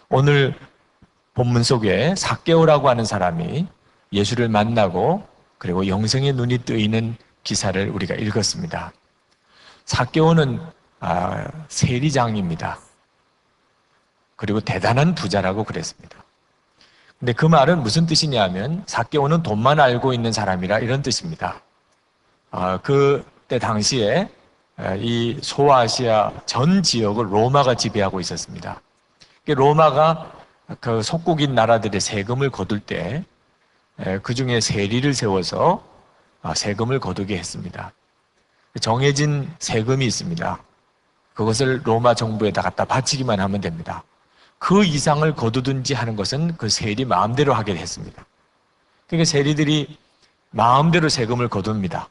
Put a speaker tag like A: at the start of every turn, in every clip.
A: 오늘 본문 속에 삭개오라고 하는 사람이 예수를 만나고 그리고 영생의 눈이 뜨이는 기사를 우리가 읽었습니다. 삭개오는 세리장입니다. 그리고 대단한 부자라고 그랬습니다. 근데 그 말은 무슨 뜻이냐면 삭개오는 돈만 알고 있는 사람이라 이런 뜻입니다. 그때 당시에 이 소아시아 전 지역을 로마가 지배하고 있었습니다. 로마가 그 속국인 나라들의 세금을 거둘 때 그 중에 세리를 세워서 세금을 거두게 했습니다. 정해진 세금이 있습니다. 그것을 로마 정부에다 갖다 바치기만 하면 됩니다. 그 이상을 거두든지 하는 것은 그 세리 마음대로 하게 했습니다. 그러니까 세리들이 마음대로 세금을 거둡니다.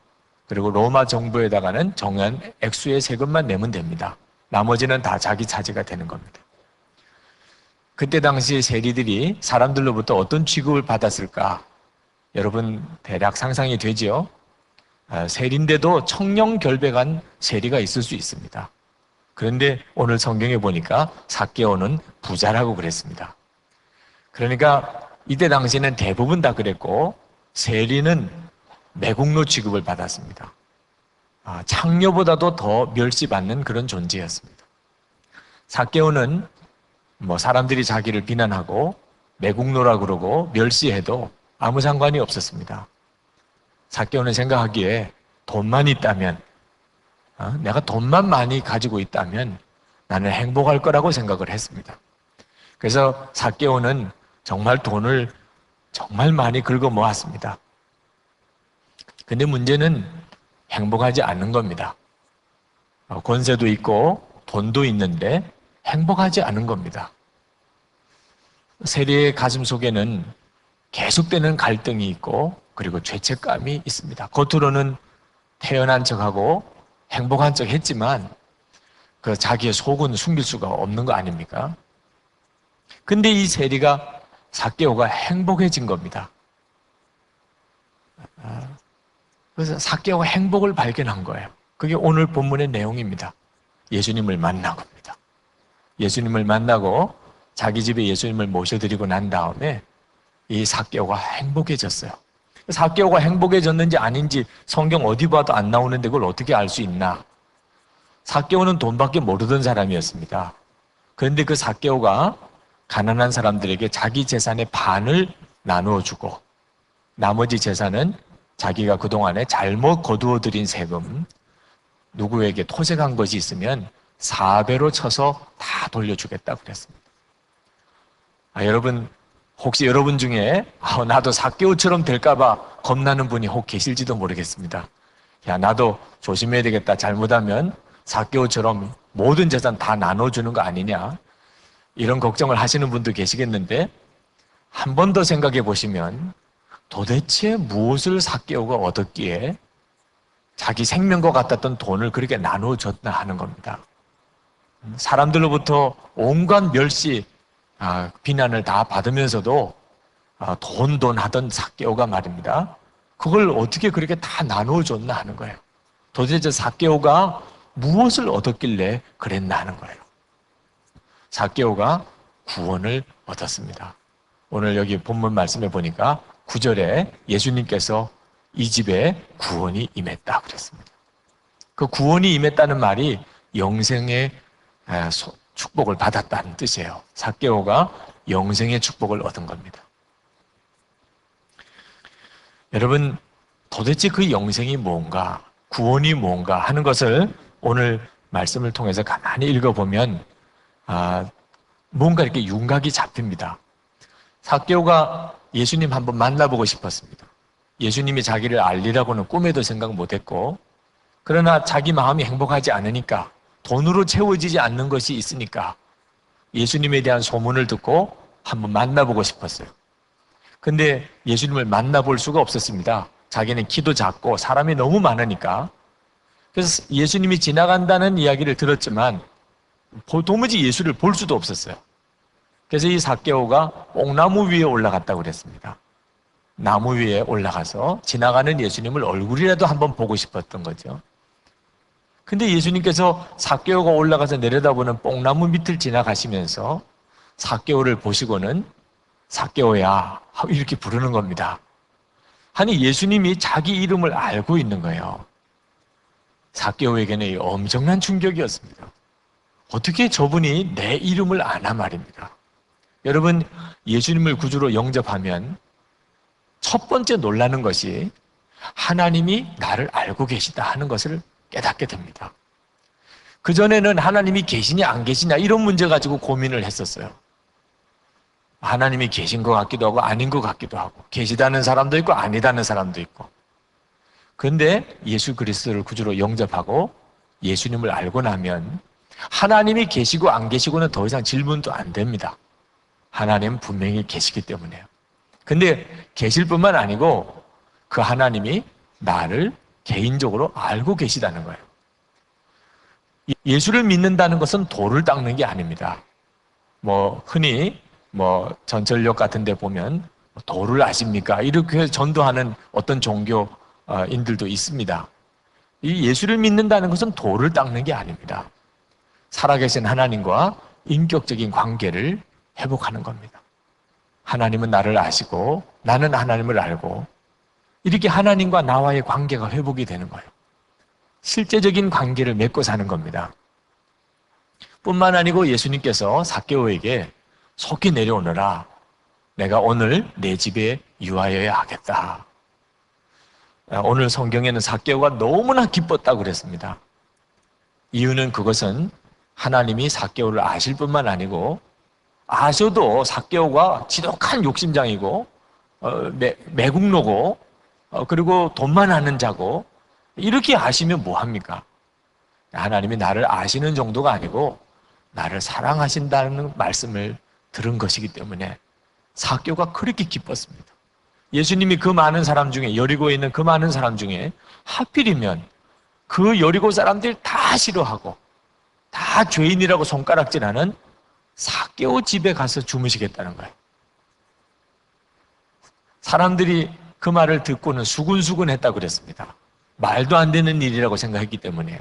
A: 그리고 로마 정부에다가는 정한 액수의 세금만 내면 됩니다. 나머지는 다 자기 차지가 되는 겁니다. 그때 당시 세리들이 사람들로부터 어떤 취급을 받았을까? 여러분 대략 상상이 되죠? 세리인데도 청렴결백한 세리가 있을 수 있습니다. 그런데 오늘 성경에 보니까 삭개오는 부자라고 그랬습니다. 그러니까 이때 당시에는 대부분 다 그랬고 세리는 매국노 취급을 받았습니다. 창녀보다도 더 멸시받는 그런 존재였습니다. 삭개오는 사람들이 자기를 비난하고 매국노라 그러고 멸시해도 아무 상관이 없었습니다. 삭개오는 생각하기에 돈만 있다면, 내가 돈만 많이 가지고 있다면 나는 행복할 거라고 생각을 했습니다. 그래서 삭개오는 정말 돈을 정말 많이 긁어 모았습니다. 근데 문제는 행복하지 않는 겁니다. 권세도 있고 돈도 있는데 행복하지 않은 겁니다. 세리의 가슴 속에는 계속되는 갈등이 있고 그리고 죄책감이 있습니다. 겉으로는 태연한 척하고 행복한 척 했지만 그 자기의 속은 숨길 수가 없는 거 아닙니까? 근데 이 세리가 삭개오가 행복해진 겁니다. 그래서 삭개오가 행복을 발견한 거예요. 그게 오늘 본문의 내용입니다. 예수님을 만난 겁니다. 예수님을 만나고 자기 집에 예수님을 모셔드리고 난 다음에 이 삭개오가 행복해졌어요. 삭개오가 행복해졌는지 아닌지 성경 어디 봐도 안 나오는데 그걸 어떻게 알 수 있나? 삭개오는 돈밖에 모르던 사람이었습니다. 그런데 그 삭개오가 가난한 사람들에게 자기 재산의 반을 나누어 주고 나머지 재산은 자기가 그동안에 잘못 거두어 들인 세금, 누구에게 토색한 것이 있으면 4배로 쳐서 다 돌려주겠다고 그랬습니다. 여러분, 혹시 여러분 중에 나도 삭개오처럼 될까봐 겁나는 분이 혹 계실지도 모르겠습니다. 야, 나도 조심해야 되겠다. 잘못하면 삭개오처럼 모든 재산 다 나눠주는 거 아니냐. 이런 걱정을 하시는 분도 계시겠는데 한 번 더 생각해 보시면 도대체 무엇을 삭개오가 얻었기에 자기 생명과 같았던 돈을 그렇게 나눠줬나 하는 겁니다. 사람들로부터 온갖 멸시, 비난을 다 받으면서도 돈 하던 삭개오가 말입니다. 그걸 어떻게 그렇게 다 나눠줬나 하는 거예요. 도대체 삭개오가 무엇을 얻었길래 그랬나 하는 거예요. 삭개오가 구원을 얻었습니다. 오늘 여기 본문 말씀에 보니까 9절에 예수님께서 이 집에 구원이 임했다 그랬습니다. 그 구원이 임했다는 말이 영생의 축복을 받았다는 뜻이에요. 삭개오가 영생의 축복을 얻은 겁니다. 여러분, 도대체 그 영생이 뭔가, 구원이 뭔가 하는 것을 오늘 말씀을 통해서 가만히 읽어보면 뭔가 이렇게 윤곽이 잡힙니다. 삭개오가 예수님 한번 만나보고 싶었습니다. 예수님이 자기를 알리라고는 꿈에도 생각 못했고, 그러나 자기 마음이 행복하지 않으니까, 돈으로 채워지지 않는 것이 있으니까 예수님에 대한 소문을 듣고 한번 만나보고 싶었어요. 근데 예수님을 만나볼 수가 없었습니다. 자기는 키도 작고 사람이 너무 많으니까. 그래서 예수님이 지나간다는 이야기를 들었지만 도무지 예수를 볼 수도 없었어요. 그래서 이 삭개오가 뽕나무 위에 올라갔다고 그랬습니다. 나무 위에 올라가서 지나가는 예수님을 얼굴이라도 한번 보고 싶었던 거죠. 근데 예수님께서 삭개오가 올라가서 내려다보는 뽕나무 밑을 지나가시면서 삭개오를 보시고는 삭개오야 이렇게 부르는 겁니다. 아니 예수님이 자기 이름을 알고 있는 거예요. 삭개오에게는 엄청난 충격이었습니다. 어떻게 저분이 내 이름을 아나 말입니다. 여러분, 예수님을 구주로 영접하면 첫 번째 놀라는 것이 하나님이 나를 알고 계시다 하는 것을 깨닫게 됩니다. 그전에는 하나님이 계시냐 안 계시냐 이런 문제 가지고 고민을 했었어요. 하나님이 계신 것 같기도 하고 아닌 것 같기도 하고, 계시다는 사람도 있고 아니다는 사람도 있고. 그런데 예수 그리스도를 구주로 영접하고 예수님을 알고 나면 하나님이 계시고 안 계시고는 더 이상 질문도 안 됩니다. 하나님은 분명히 계시기 때문에요. 근데 계실 뿐만 아니고 그 하나님이 나를 개인적으로 알고 계시다는 거예요. 예수를 믿는다는 것은 돌을 닦는 게 아닙니다. 흔히 전철역 같은 데 보면 도를 아십니까? 이렇게 전도하는 어떤 종교인들도 있습니다. 이 예수를 믿는다는 것은 도를 닦는 게 아닙니다. 살아계신 하나님과 인격적인 관계를 회복하는 겁니다. 하나님은 나를 아시고 나는 하나님을 알고 이렇게 하나님과 나와의 관계가 회복이 되는 거예요. 실제적인 관계를 맺고 사는 겁니다. 뿐만 아니고 예수님께서 삭개오에게 속히 내려오너라. 내가 오늘 내 집에 유하여야 하겠다. 오늘 성경에는 삭개오가 너무나 기뻤다고 그랬습니다. 이유는 그것은 하나님이 삭개오를 아실 뿐만 아니고 아셔도 삭개오가 지독한 욕심장이고 매국노고 그리고 돈만 아는 자고 이렇게 아시면 뭐합니까? 하나님이 나를 아시는 정도가 아니고 나를 사랑하신다는 말씀을 들은 것이기 때문에 삭개오가 그렇게 기뻤습니다. 예수님이 그 많은 사람 중에, 여리고에 있는 그 많은 사람 중에 하필이면 그 여리고 사람들 다 싫어하고 다 죄인이라고 손가락질하는 삭개오 집에 가서 주무시겠다는 거예요. 사람들이 그 말을 듣고는 수근수근 했다고 그랬습니다. 말도 안 되는 일이라고 생각했기 때문이에요.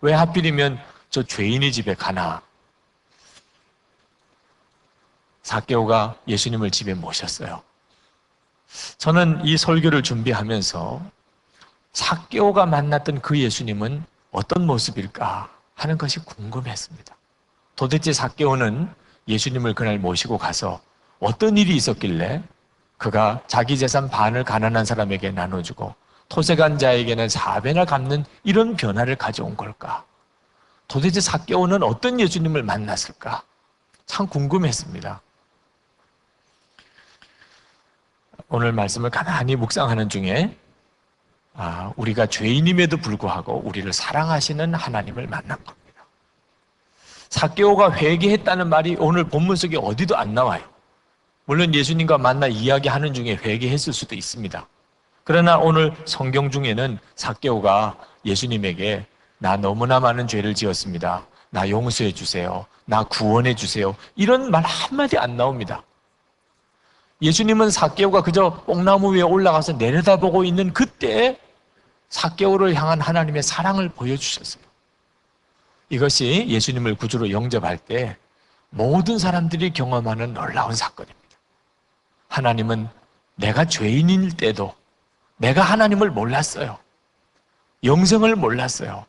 A: 왜 하필이면 저 죄인의 집에 가나? 삭개오가 예수님을 집에 모셨어요. 저는 이 설교를 준비하면서 삭개오가 만났던 그 예수님은 어떤 모습일까 하는 것이 궁금했습니다. 도대체 삭개오는 예수님을 그날 모시고 가서 어떤 일이 있었길래 그가 자기 재산 반을 가난한 사람에게 나눠주고 토색한 자에게는 4배나 갚는 이런 변화를 가져온 걸까? 도대체 삭개오는 어떤 예수님을 만났을까? 참 궁금했습니다. 오늘 말씀을 가만히 묵상하는 중에 우리가 죄인임에도 불구하고 우리를 사랑하시는 하나님을 만난 겁니다. 삭개오가 회개했다는 말이 오늘 본문 속에 어디도 안 나와요. 물론 예수님과 만나 이야기하는 중에 회개했을 수도 있습니다. 그러나 오늘 성경 중에는 삭개오가 예수님에게 나 너무나 많은 죄를 지었습니다. 나 용서해 주세요. 나 구원해 주세요. 이런 말 한마디 안 나옵니다. 예수님은 삭개오가 그저 뽕나무 위에 올라가서 내려다보고 있는 그때 삭개오를 향한 하나님의 사랑을 보여주셨어요. 이것이 예수님을 구주로 영접할 때 모든 사람들이 경험하는 놀라운 사건입니다. 하나님은 내가 죄인일 때도 내가 하나님을 몰랐어요. 영생을 몰랐어요.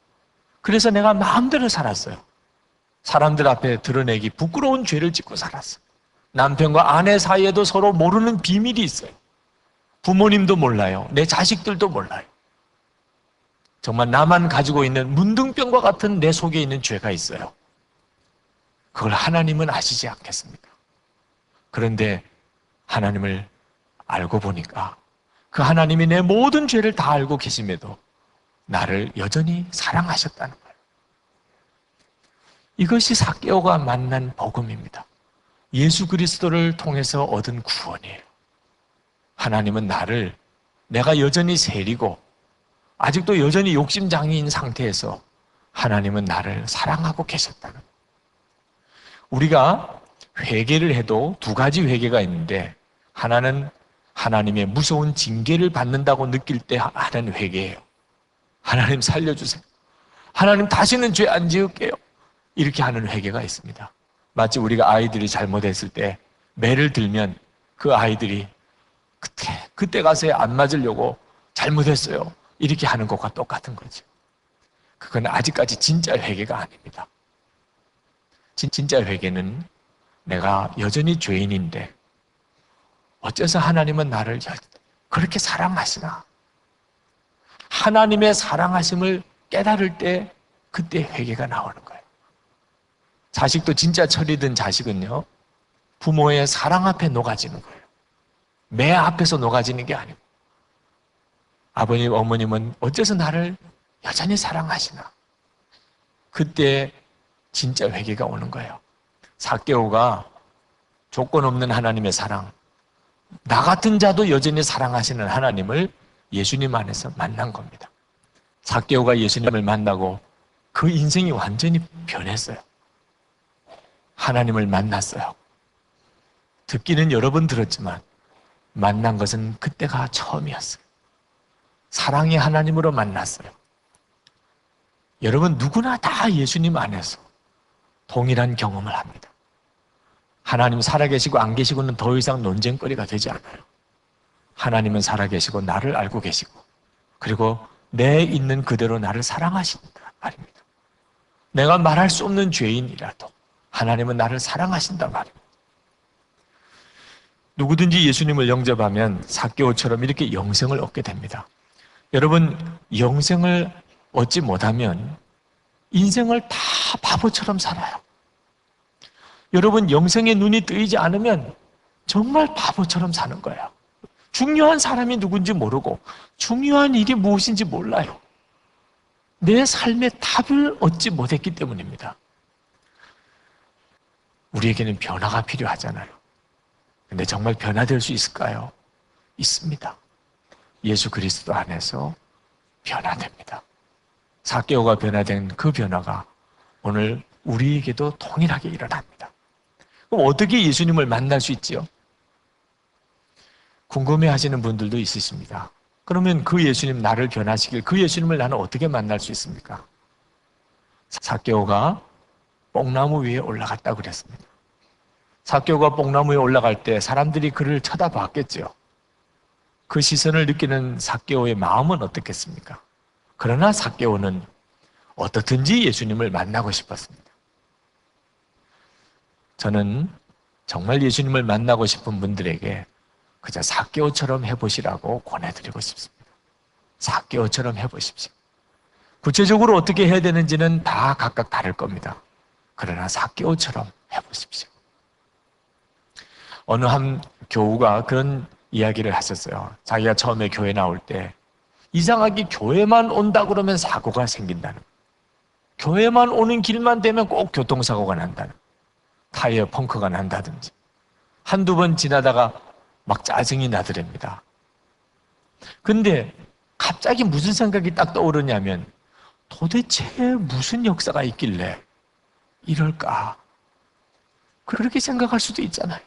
A: 그래서 내가 마음대로 살았어요. 사람들 앞에 드러내기 부끄러운 죄를 짓고 살았어요. 남편과 아내 사이에도 서로 모르는 비밀이 있어요. 부모님도 몰라요. 내 자식들도 몰라요. 정말 나만 가지고 있는 문둥병과 같은 내 속에 있는 죄가 있어요. 그걸 하나님은 아시지 않겠습니까? 그런데 하나님을 알고 보니까 그 하나님이 내 모든 죄를 다 알고 계심에도 나를 여전히 사랑하셨다는 거예요. 이것이 삭개오가 만난 복음입니다. 예수 그리스도를 통해서 얻은 구원이에요. 하나님은 나를 내가 여전히 세리고 아직도 여전히 욕심장애인 상태에서 하나님은 나를 사랑하고 계셨다는 거예요. 우리가 회개를 해도 두 가지 회개가 있는데 하나는 하나님의 무서운 징계를 받는다고 느낄 때 하는 회개예요. 하나님 살려주세요. 하나님 다시는 죄 안 지을게요. 이렇게 하는 회개가 있습니다. 마치 우리가 아이들이 잘못했을 때 매를 들면 그 아이들이 그때 가서 안 맞으려고 잘못했어요, 이렇게 하는 것과 똑같은 거죠. 그건 아직까지 진짜 회개가 아닙니다. 진짜 회개는 내가 여전히 죄인인데 어째서 하나님은 나를 그렇게 사랑하시나? 하나님의 사랑하심을 깨달을 때 그때 회개가 나오는 거예요. 자식도 진짜 철이 든 자식은요, 부모의 사랑 앞에 녹아지는 거예요. 매 앞에서 녹아지는 게 아니고, 아버님, 어머님은 어째서 나를 여전히 사랑하시나? 그때 진짜 회개가 오는 거예요. 삭개오가 조건 없는 하나님의 사랑, 나 같은 자도 여전히 사랑하시는 하나님을 예수님 안에서 만난 겁니다. 삭개오가 예수님을 만나고 그 인생이 완전히 변했어요. 하나님을 만났어요. 듣기는 여러 번 들었지만 만난 것은 그때가 처음이었어요. 사랑의 하나님으로 만났어요. 여러분, 누구나 다 예수님 안에서 동일한 경험을 합니다. 하나님 살아계시고 안 계시고는 더 이상 논쟁거리가 되지 않아요. 하나님은 살아계시고 나를 알고 계시고, 그리고 내 있는 그대로 나를 사랑하신다 말입니다. 내가 말할 수 없는 죄인이라도 하나님은 나를 사랑하신다 말입니다. 누구든지 예수님을 영접하면 삭개오처럼 이렇게 영생을 얻게 됩니다. 여러분, 영생을 얻지 못하면 인생을 다 바보처럼 살아요. 여러분, 영생의 눈이 뜨이지 않으면 정말 바보처럼 사는 거예요. 중요한 사람이 누군지 모르고 중요한 일이 무엇인지 몰라요. 내 삶의 답을 얻지 못했기 때문입니다. 우리에게는 변화가 필요하잖아요. 근데 정말 변화될 수 있을까요? 있습니다. 예수 그리스도 안에서 변화됩니다. 삭개오가 변화된 그 변화가 오늘 우리에게도 동일하게 일어납니다. 그럼 어떻게 예수님을 만날 수 있지요? 궁금해하시는 분들도 있으십니다. 그러면 그 예수님, 나를 변화시킬 그 예수님을 나는 어떻게 만날 수 있습니까? 삭개오가 뽕나무 위에 올라갔다고 그랬습니다. 삭개오가 뽕나무 위에 올라갈 때 사람들이 그를 쳐다봤겠죠. 그 시선을 느끼는 삭개오의 마음은 어떻겠습니까? 그러나 삭개오는 어떻든지 예수님을 만나고 싶었습니다. 저는 정말 예수님을 만나고 싶은 분들에게 그저 삭개오처럼 해보시라고 권해드리고 싶습니다. 삭개오처럼 해보십시오. 구체적으로 어떻게 해야 되는지는 다 각각 다를 겁니다. 그러나 삭개오처럼 해보십시오. 어느 한 교우가 그런 이야기를 하셨어요. 자기가 처음에 교회 나올 때 이상하게 교회만 온다 그러면 사고가 생긴다는, 교회만 오는 길만 되면 꼭 교통사고가 난다는, 타이어 펑크가 난다든지, 한두 번 지나다가 막 짜증이 나더랍니다. 근데 갑자기 무슨 생각이 딱 떠오르냐면, 도대체 무슨 역사가 있길래 이럴까? 그렇게 생각할 수도 있잖아요.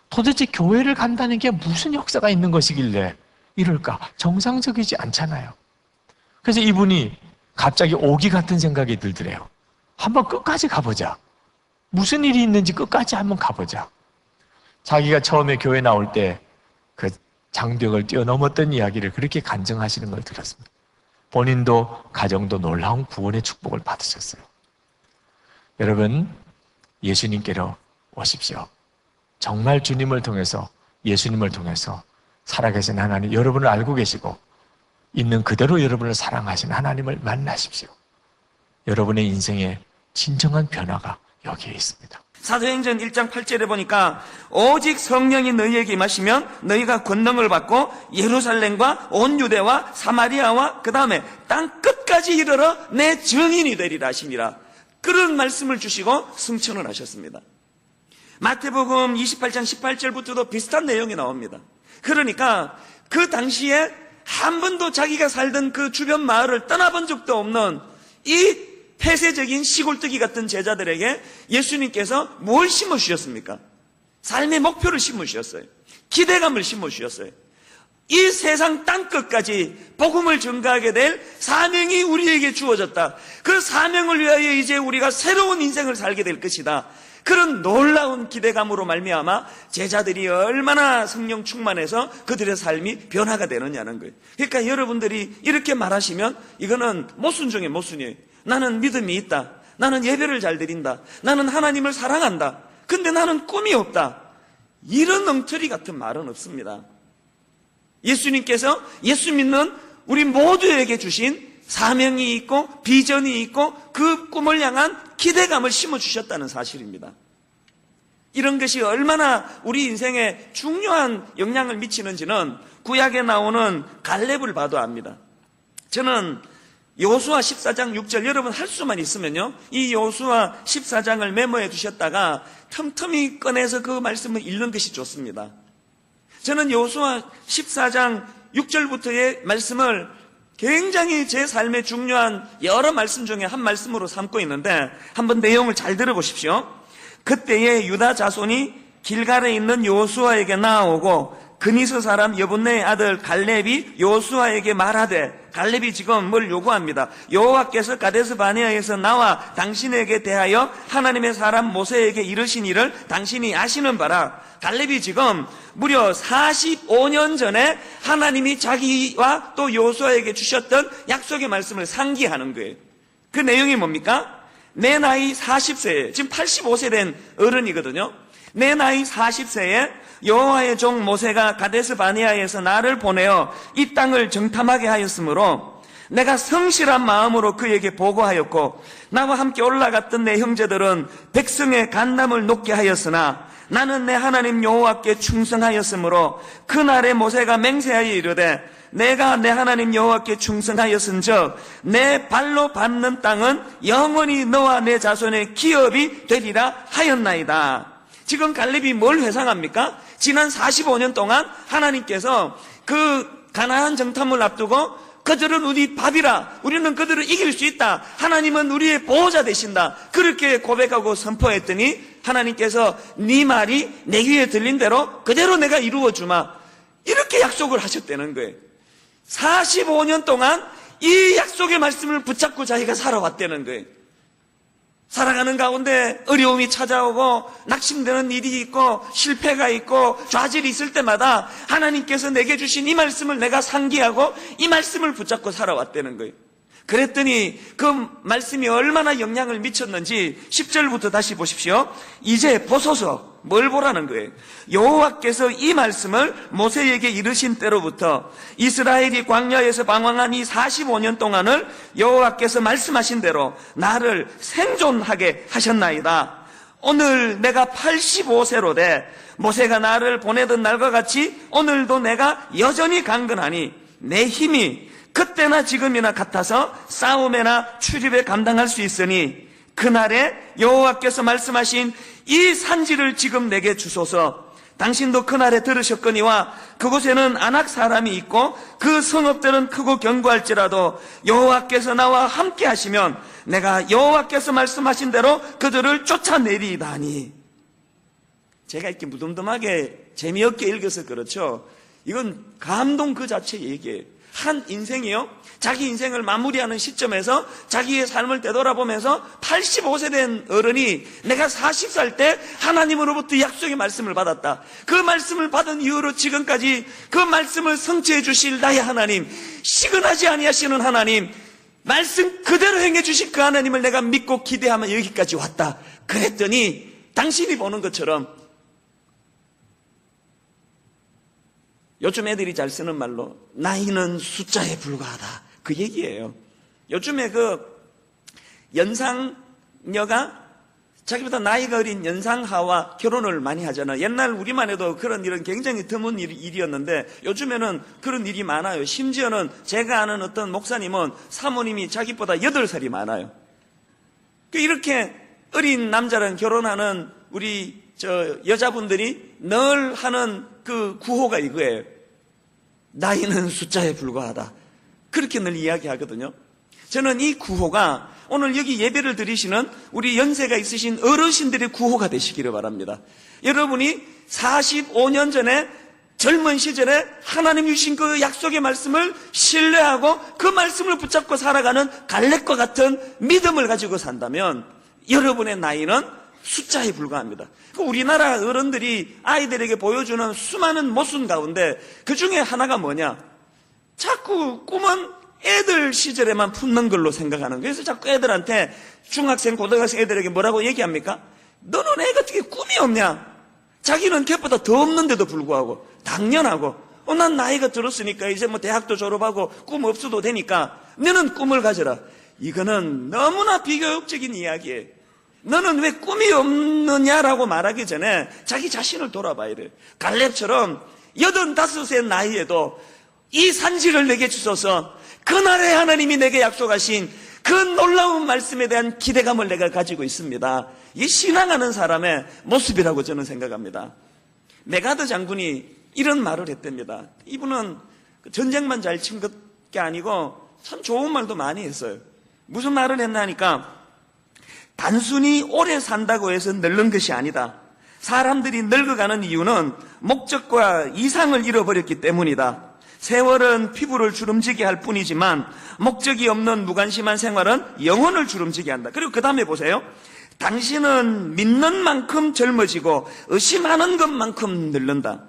A: 도대체 교회를 간다는 게 무슨 역사가 있는 것이길래 이럴까? 정상적이지 않잖아요. 그래서 이분이 갑자기 오기 같은 생각이 들더래요. 한번 끝까지 가보자. 무슨 일이 있는지 끝까지 한번 가보자. 자기가 처음에 교회 나올 때 그 장벽을 뛰어넘었던 이야기를 그렇게 간증하시는 걸 들었습니다. 본인도 가정도 놀라운 구원의 축복을 받으셨어요. 여러분, 예수님께로 오십시오. 정말 주님을 통해서, 예수님을 통해서 살아계신 하나님, 여러분을 알고 계시고 있는 그대로 여러분을 사랑하신 하나님을 만나십시오. 여러분의 인생에 진정한 변화가 여기에 있습니다.
B: 사도행전 1장 8절에 보니까 오직 성령이 너희에게 임하시면 너희가 권능을 받고 예루살렘과 온 유대와 사마리아와 그 다음에 땅 끝까지 이르러 내 증인이 되리라 하시니라. 그런 말씀을 주시고 승천을 하셨습니다. 마태복음 28장 18절부터도 비슷한 내용이 나옵니다. 그러니까 그 당시에 한 번도 자기가 살던 그 주변 마을을 떠나본 적도 없는 이 폐쇄적인 시골뜨기 같은 제자들에게 예수님께서 뭘 심어주셨습니까? 삶의 목표를 심어주셨어요. 기대감을 심어주셨어요. 이 세상 땅끝까지 복음을 전가하게 될 사명이 우리에게 주어졌다. 그 사명을 위하여 이제 우리가 새로운 인생을 살게 될 것이다. 그런 놀라운 기대감으로 말미암아 제자들이 얼마나 성령 충만해서 그들의 삶이 변화가 되느냐는 거예요. 그러니까 여러분들이 이렇게 말하시면 이거는 모순 중에 모순이에요. 나는 믿음이 있다. 나는 예배를 잘 드린다. 나는 하나님을 사랑한다. 근데 나는 꿈이 없다. 이런 엉터리 같은 말은 없습니다. 예수님께서 예수 믿는 우리 모두에게 주신 사명이 있고 비전이 있고 그 꿈을 향한 기대감을 심어주셨다는 사실입니다. 이런 것이 얼마나 우리 인생에 중요한 영향을 미치는지는 구약에 나오는 갈렙을 봐도 압니다. 저는 여호수아 14장 6절 여러분 할 수만 있으면요 이 여호수아 14장을 메모해 두셨다가 틈틈이 꺼내서 그 말씀을 읽는 것이 좋습니다. 저는 여호수아 14장 6절부터의 말씀을 굉장히 제 삶에 중요한 여러 말씀 중에 한 말씀으로 삼고 있는데 한번 내용을 잘 들어보십시오. 그때에 유다 자손이 길갈에 있는 여호수아에게 나아오고 그니스 사람 여분네의 아들 갈렙이 여호수아에게 말하되, 갈렙이 지금 뭘 요구합니다. 여호와께서 가데스 바네아에서 나와 당신에게 대하여 하나님의 사람 모세에게 이르신 일을 당신이 아시는 바라. 갈렙이 지금 무려 45년 전에 하나님이 자기와 또 여호수아에게 주셨던 약속의 말씀을 상기하는 거예요. 그 내용이 뭡니까? 내 나이 40세에, 지금 85세 된 어른이거든요. 내 나이 40세에 여호와의 종 모세가 가데스 바네아에서 나를 보내어 이 땅을 정탐하게 하였으므로 내가 성실한 마음으로 그에게 보고하였고 나와 함께 올라갔던 내 형제들은 백성의 간담을 높게 하였으나 나는 내 하나님 여호와께 충성하였으므로 그날에 모세가 맹세하여 이르되 내가 내 하나님 여호와께 충성하였은즉 내 발로 밟는 땅은 영원히 너와 내 자손의 기업이 되리라 하였나이다. 지금 갈렙이 뭘 회상합니까? 지난 45년 동안 하나님께서 그 가나안 정탐을 앞두고 그들은 우리 밥이라, 우리는 그들을 이길 수 있다, 하나님은 우리의 보호자 되신다, 그렇게 고백하고 선포했더니 하나님께서 네 말이 내 귀에 들린 대로 그대로 내가 이루어주마, 이렇게 약속을 하셨다는 거예요. 45년 동안 이 약속의 말씀을 붙잡고 자기가 살아왔다는 거예요. 살아가는 가운데 어려움이 찾아오고 낙심되는 일이 있고 실패가 있고 좌절이 있을 때마다 하나님께서 내게 주신 이 말씀을 내가 상기하고 이 말씀을 붙잡고 살아왔다는 거예요. 그랬더니 그 말씀이 얼마나 영향을 미쳤는지 10절부터 다시 보십시오. 이제 보소서. 뭘 보라는 거예요? 여호와께서 이 말씀을 모세에게 이르신 때로부터 이스라엘이 광야에서 방황한 이 45년 동안을 여호와께서 말씀하신 대로 나를 생존하게 하셨나이다. 오늘 내가 85세로 돼 모세가 나를 보내던 날과 같이 오늘도 내가 여전히 강건하니 내 힘이 그때나 지금이나 같아서 싸움에나 출입에 감당할 수 있으니 그날에 여호와께서 말씀하신 이 산지를 지금 내게 주소서. 당신도 그날에 들으셨거니와 그곳에는 아낙 사람이 있고 그 성읍들은 크고 견고할지라도 여호와께서 나와 함께 하시면 내가 여호와께서 말씀하신 대로 그들을 쫓아내리이다 하니. 제가 이렇게 무덤덤하게 재미없게 읽어서 그렇죠. 이건 감동 그 자체 얘기예요. 한 인생이요, 자기 인생을 마무리하는 시점에서 자기의 삶을 되돌아보면서 85세 된 어른이 내가 40살 때 하나님으로부터 약속의 말씀을 받았다, 그 말씀을 받은 이후로 지금까지 그 말씀을 성취해 주실 나의 하나님, 시근하지 아니하시는 하나님, 말씀 그대로 행해 주실 그 하나님을 내가 믿고 기대하며 여기까지 왔다. 그랬더니 당신이 보는 것처럼, 요즘 애들이 잘 쓰는 말로 나이는 숫자에 불과하다, 그 얘기예요. 요즘에 그 연상녀가 자기보다 나이가 어린 연상하와 결혼을 많이 하잖아요. 옛날 우리만 해도 그런 일은 굉장히 드문 일이었는데 요즘에는 그런 일이 많아요. 심지어는 제가 아는 어떤 목사님은 사모님이 자기보다 8살이 많아요. 이렇게 어린 남자랑 결혼하는 우리 여자분들이 늘 하는 그 구호가 이거예요. 나이는 숫자에 불과하다. 그렇게 늘 이야기하거든요. 저는 이 구호가 오늘 여기 예배를 드리시는 우리 연세가 있으신 어르신들의 구호가 되시기를 바랍니다. 여러분이 45년 전에 젊은 시절에 하나님 주신 그 약속의 말씀을 신뢰하고 그 말씀을 붙잡고 살아가는 갈렙과 같은 믿음을 가지고 산다면 여러분의 나이는 숫자에 불과합니다. 우리나라 어른들이 아이들에게 보여주는 수많은 모순 가운데 그 중에 하나가 뭐냐? 자꾸 꿈은 애들 시절에만 품는 걸로 생각하는 거예요. 그래서 자꾸 애들한테 중학생, 고등학생 애들에게 뭐라고 얘기합니까? 너는 애가 어떻게 꿈이 없냐? 자기는 걔보다 더 없는데도 불구하고 당연하고 난 나이가 들었으니까 이제 뭐 대학도 졸업하고 꿈 없어도 되니까 너는 꿈을 가져라. 이거는 너무나 비교육적인 이야기예요. 너는 왜 꿈이 없느냐라고 말하기 전에 자기 자신을 돌아봐야 돼. 갈렙처럼 85세 나이에도 이 산지를 내게 주소서, 그날에 하나님이 내게 약속하신 그 놀라운 말씀에 대한 기대감을 내가 가지고 있습니다. 이 신앙하는 사람의 모습이라고 저는 생각합니다. 메가드 장군이 이런 말을 했답니다. 이분은 전쟁만 잘 친 게 아니고 참 좋은 말도 많이 했어요. 무슨 말을 했나 하니까, 단순히 오래 산다고 해서 늙는 것이 아니다. 사람들이 늙어가는 이유는 목적과 이상을 잃어버렸기 때문이다. 세월은 피부를 주름지게 할 뿐이지만 목적이 없는 무관심한 생활은 영혼을 주름지게 한다. 그리고 그 다음에 보세요. 당신은 믿는 만큼 젊어지고 의심하는 것만큼 늙는다.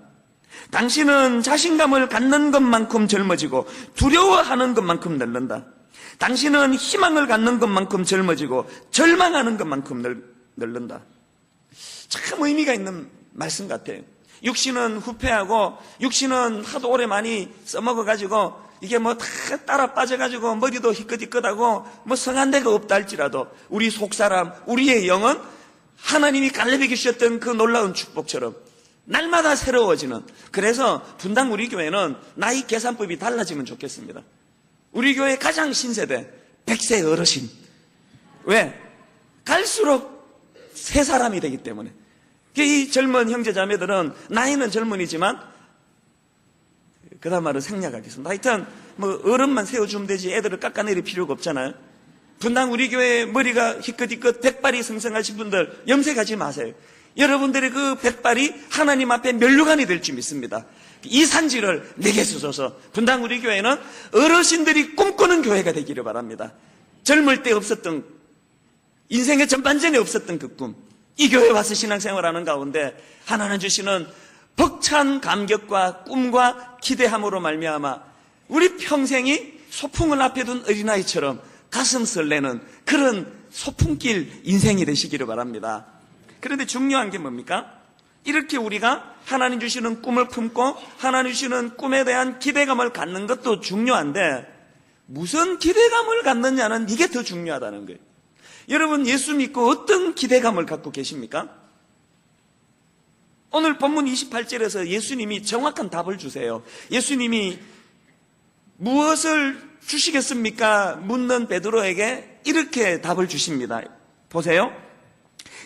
B: 당신은 자신감을 갖는 것만큼 젊어지고 두려워하는 것만큼 늙는다. 당신은 희망을 갖는 것만큼 젊어지고 절망하는 것만큼 늙는다. 참 의미가 있는 말씀 같아요. 육신은 후패하고 육신은 하도 오래 많이 써먹어가지고 이게 뭐 다 따라 빠져가지고 머리도 희끗희끗하고 뭐 성한 데가 없다 할지라도 우리 속사람, 우리의 영은 하나님이 갈렙에게 주셨던 그 놀라운 축복처럼 날마다 새로워지는, 그래서 분당 우리 교회는 나이 계산법이 달라지면 좋겠습니다. 우리 교회 가장 신세대 100세 어르신. 왜? 갈수록 새 사람이 되기 때문에. 이 젊은 형제자매들은 나이는 젊은이지만 그 다음 말은 생략하겠습니다. 하여튼 뭐 어른만 세워주면 되지 애들을 깎아내릴 필요가 없잖아요. 분당 우리 교회 머리가 희끗희끗 백발이 성성하신 분들 염색하지 마세요. 여러분들의 그 백발이 하나님 앞에 면류관이 될 줄 믿습니다. 이 산지를 내게 주소서. 분당 우리 교회는 어르신들이 꿈꾸는 교회가 되기를 바랍니다. 젊을 때 없었던, 인생의 전반전에 없었던 그 꿈, 이 교회 와서 신앙생활하는 가운데 하나님 주시는 벅찬 감격과 꿈과 기대함으로 말미암아 우리 평생이 소풍을 앞에 둔 어린아이처럼 가슴 설레는 그런 소풍길 인생이 되시기를 바랍니다. 그런데 중요한 게 뭡니까? 이렇게 우리가 하나님 주시는 꿈을 품고 하나님 주시는 꿈에 대한 기대감을 갖는 것도 중요한데, 무슨 기대감을 갖느냐는 이게 더 중요하다는 거예요. 여러분, 예수 믿고 어떤 기대감을 갖고 계십니까? 오늘 본문 28절에서 예수님이 정확한 답을 주세요. 예수님이 무엇을 주시겠습니까? 묻는 베드로에게 이렇게 답을 주십니다. 보세요.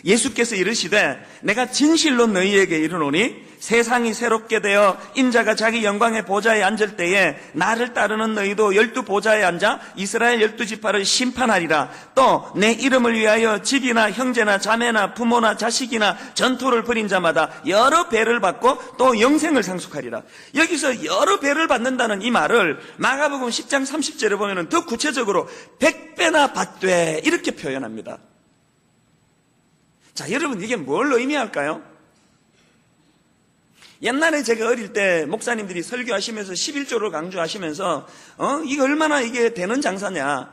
B: 예수께서 이르시되 내가 진실로 너희에게 이르노니 세상이 새롭게 되어 인자가 자기 영광의 보좌에 앉을 때에 나를 따르는 너희도 12 보좌에 앉아 이스라엘 12지파를 심판하리라. 또 내 이름을 위하여 집이나 형제나 자매나 부모나 자식이나 전토를 벌인 자마다 여러 배를 받고 또 영생을 상속하리라. 여기서 여러 배를 받는다는 이 말을 마가복음 10장 30절에 보면 더 구체적으로 100배나 받되 이렇게 표현합니다. 자, 여러분, 이게 뭘 의미할까요? 옛날에 제가 어릴 때 목사님들이 설교하시면서 11조를 강조하시면서 이게 얼마나 이게 되는 장사냐,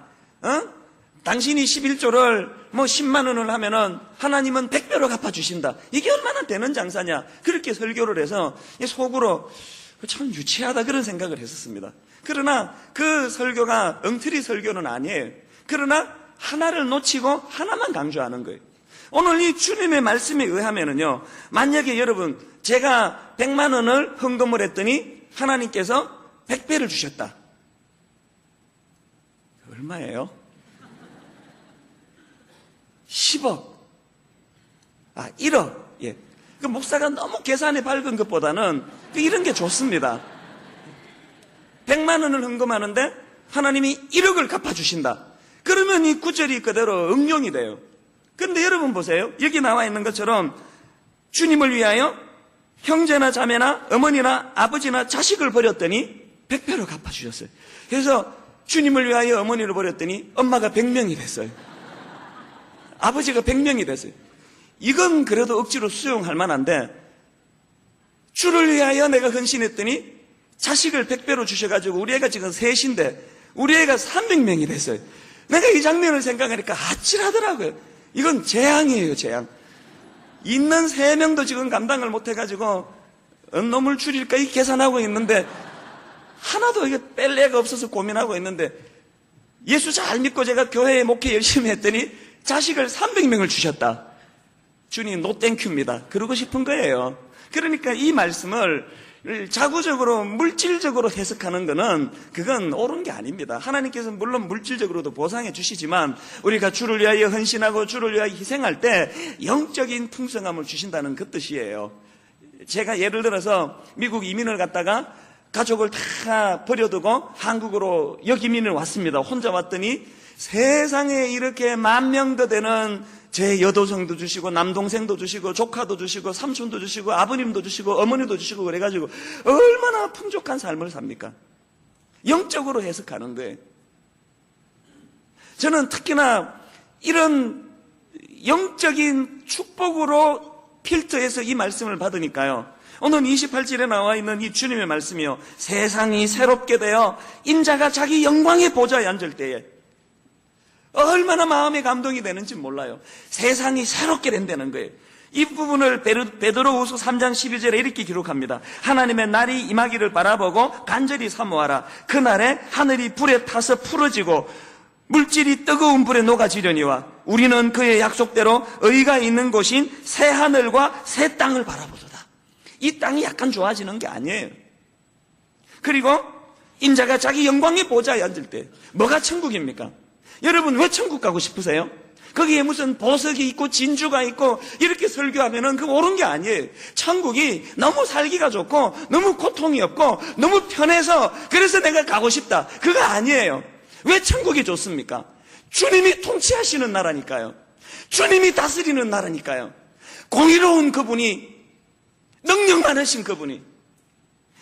B: 당신이 11조를 뭐 10만 원을 하면은 하나님은 100배로 갚아주신다, 이게 얼마나 되는 장사냐, 그렇게 설교를 해서 속으로 참 유치하다 그런 생각을 했었습니다. 그러나 그 설교가 엉터리 설교는 아니에요. 그러나 하나를 놓치고 하나만 강조하는 거예요. 오늘 이 주님의 말씀에 의하면은요, 만약에 여러분 제가 100만 원을 헌금을 했더니 하나님께서 100배를 주셨다. 얼마예요? 10억. 1억. 예. 그 목사가 너무 계산에 밝은 것보다는 이런 게 좋습니다. 100만 원을 헌금하는데 하나님이 1억을 갚아주신다. 그러면 이 구절이 그대로 응용이 돼요. 근데 여러분 보세요. 여기 나와 있는 것처럼 주님을 위하여 형제나 자매나 어머니나 아버지나 자식을 버렸더니 100배로 갚아주셨어요. 그래서 주님을 위하여 어머니를 버렸더니 엄마가 100명이 됐어요. 아버지가 100명이 됐어요. 이건 그래도 억지로 수용할 만한데, 주를 위하여 내가 헌신했더니 자식을 100배로 주셔가지고 우리 애가 지금 셋인데 우리 애가 300명이 됐어요. 내가 이 장면을 생각하니까 아찔하더라고요. 이건 재앙이에요, 재앙. 있는 3명도 지금 감당을 못해가지고 어느 놈을 줄일까 이 계산하고 있는데, 하나도 이게 뺄 애가 없어서 고민하고 있는데, 예수 잘 믿고 제가 교회에 목회 열심히 했더니 자식을 300명을 주셨다. 주님 노 땡큐입니다. 그러고 싶은 거예요. 그러니까 이 말씀을 자구적으로 물질적으로 해석하는 거는 그건 옳은 게 아닙니다. 하나님께서 물론 물질적으로도 보상해 주시지만 우리가 주를 위하여 헌신하고 주를 위하여 희생할 때 영적인 풍성함을 주신다는 그 뜻이에요. 제가 예를 들어서 미국 이민을 갔다가 가족을 다 버려두고 한국으로 역이민을 왔습니다. 혼자 왔더니 세상에 이렇게 10,000명도 되는 제 여동생도 주시고 남동생도 주시고 조카도 주시고 삼촌도 주시고 아버님도 주시고 어머니도 주시고 그래가지고 얼마나 풍족한 삶을 삽니까? 영적으로 해석하는 거예요. 저는 특히나 이런 영적인 축복으로 필터해서 이 말씀을 받으니까요, 오늘 28절에 나와 있는 이 주님의 말씀이요, 세상이 새롭게 되어 인자가 자기 영광의 보좌에 앉을 때에 얼마나 마음의 감동이 되는지 몰라요. 세상이 새롭게 된다는 거예요. 이 부분을 베드로후서 3장 12절에 이렇게 기록합니다. 하나님의 날이 임하기를 바라보고 간절히 사모하라. 그날에 하늘이 불에 타서 풀어지고 물질이 뜨거운 불에 녹아지려니와 우리는 그의 약속대로 의가 있는 곳인 새 하늘과 새 땅을 바라보도다. 이 땅이 약간 좋아지는 게 아니에요. 그리고 인자가 자기 영광의 보좌에 앉을 때 뭐가 천국입니까? 여러분 왜 천국 가고 싶으세요? 거기에 무슨 보석이 있고 진주가 있고 이렇게 설교하면은 그거 옳은 게 아니에요. 천국이 너무 살기가 좋고 너무 고통이 없고 너무 편해서 그래서 내가 가고 싶다, 그거 아니에요. 왜 천국이 좋습니까? 주님이 통치하시는 나라니까요. 주님이 다스리는 나라니까요. 공의로운 그분이, 능력 많으신 그분이.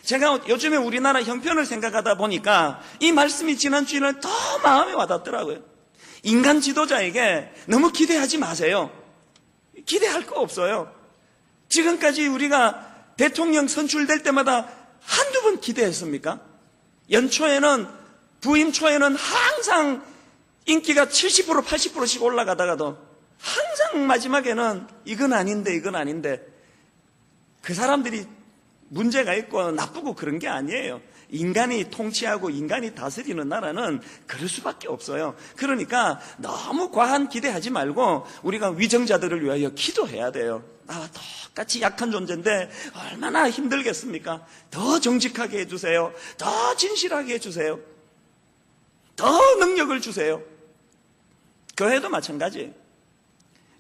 B: 제가 요즘에 우리나라 형편을 생각하다 보니까 이 말씀이 지난주에는 더 마음에 와닿더라고요. 인간 지도자에게 너무 기대하지 마세요. 기대할 거 없어요. 지금까지 우리가 대통령 선출될 때마다 한두 번 기대했습니까? 연초에는, 부임 초에는 항상 인기가 70% 80%씩 올라가다가도 항상 마지막에는 이건 아닌데 그 사람들이 문제가 있고 나쁘고 그런 게 아니에요. 인간이 통치하고 인간이 다스리는 나라는 그럴 수밖에 없어요. 그러니까 너무 과한 기대하지 말고 우리가 위정자들을 위하여 기도해야 돼요. 나와 똑같이 약한 존재인데 얼마나 힘들겠습니까? 더 정직하게 해주세요. 더 진실하게 해주세요. 더 능력을 주세요. 교회도 마찬가지예요.